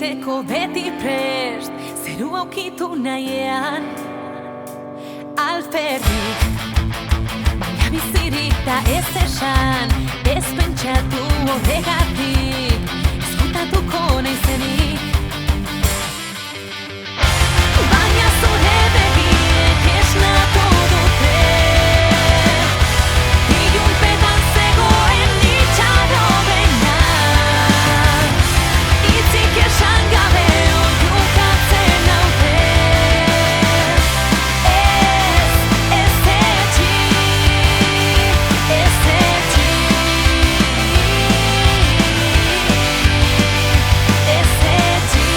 egiteko beti prest, zeru aukitu nahiean alferrik, baina bizirik da ez esan, ez pentsatu horregatik, ezkutatuko naizenik. Baina zure begiek esnatu dute, ilunpetan zegoen itxaro beina, itzik esan gabe oihukatzen naute. Ez etxi, ez etxi, ez etxi.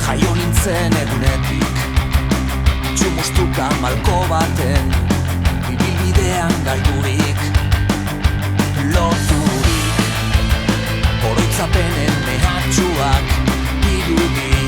Jaio nintzen egunetik, txumustuka malko baten, ibilbidean galdurik, loturik, oroitzapenen mehatxuak, irudi